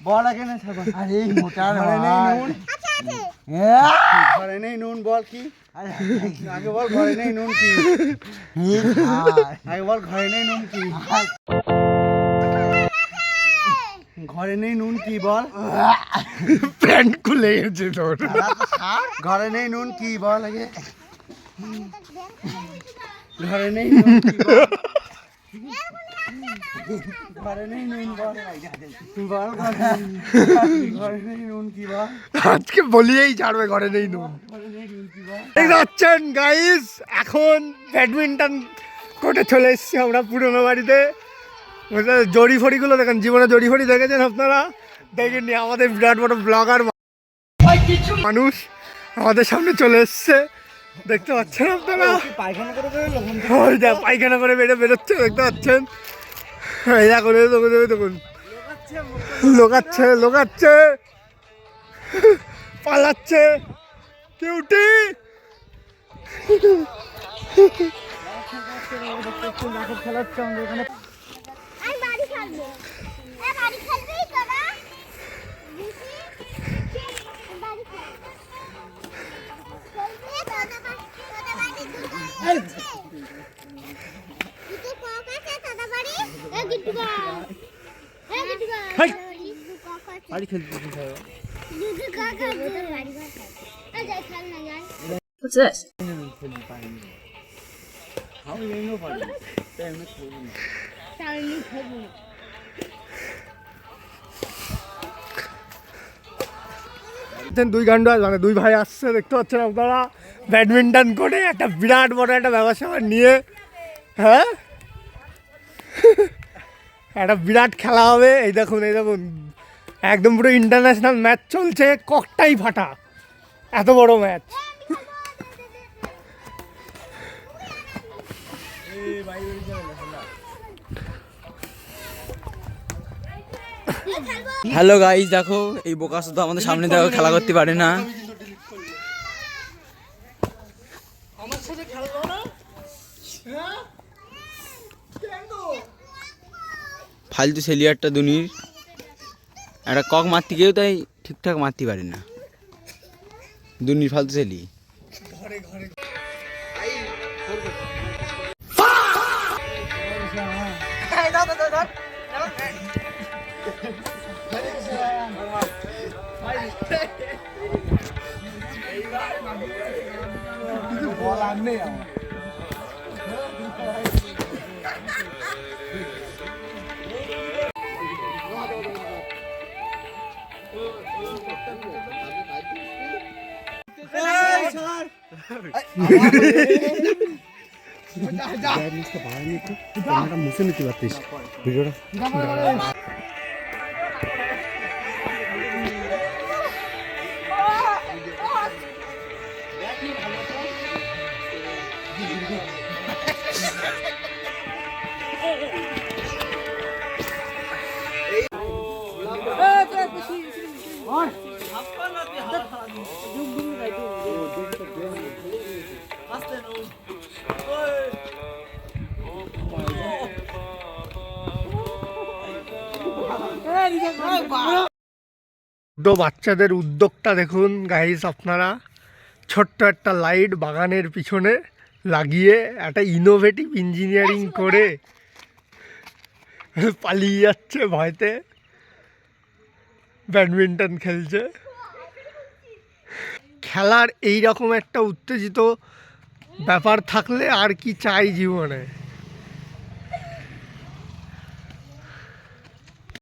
বল আগে না আরে মোটার ঘরে নেই নুন বল কি আগে বল ঘরে নেই নুন কি আগে বল ঘরে নেই নুন কি ঘরে নেই নুন কি বল প্যান্ট খুলে গেছে তোর ঘরে নেই নুন কি বল আগে ঘরে নেই নুন কি বল ঘরে নেই নুন বল বল ঘরে নেই নুন কি বল আজকে বলিয়েই ছাড়বে ঘরে নেই নুন। যাচ্ছেন গাইস, এখন ব্যাডমিন্টন কোর্টে চলে এসেছি আমরা পুরোনো বাড়িতে। জড়ি ফড়িগুলো দেখেন, জীবনে জড়ি ফড়ি দেখেছেন আপনারা? দেখেননি? আমাদের বিরাট বড় ব্লগার মানুষ আমাদের সামনে চলে এসছে, দেখতে পাচ্ছেন আপনারা? পায়খানা করে বেরোচ্ছে, দেখতে পাচ্ছেন? দেখুন লোকাচ্ছে পালাচ্ছে কেউটি। What's this? দুই গান্ডু মানে দুই ভাই আসছে, দেখতে পাচ্ছেন আপনারা? ব্যাডমিন্টন করে একটা বিরাট বড় একটা ব্যবসা নিয়ে, হ্যাঁ একটা বিরাট খেলা হবে। এই দেখুন একদম পুরো ইন্টারন্যাশনাল ম্যাচ চলছে, ককটাই ফাটা, এত বড় ম্যাচ। হ্যালো গাইস, দেখো এই বোকাস তো আমাদের সামনে দেখো খেলা করতে পারে না। ফালতু সেলিয়ারটা দুনির একটা কক মারতে গিয়েও তাই ঠিকঠাক মারতে পারে না, দুনির ফালতু সেলি। বলার নেই আমার। মুছে নিতে পারতিস ভিডিওটা। বাচ্চাদের উদ্যোগটা দেখুন গাইস আপনারা, ছোট্ট একটা লাইট বাগানের পিছনে লাগিয়ে একটা ইনোভেটিভ ইঞ্জিনিয়ারিং করে পালিয়ে যাচ্ছে ভয়তে, ব্যাডমিন্টন খেলছে। খেলার এই রকম একটা উত্তেজিত ব্যাপার থাকলে আর কি চাই জীবনে।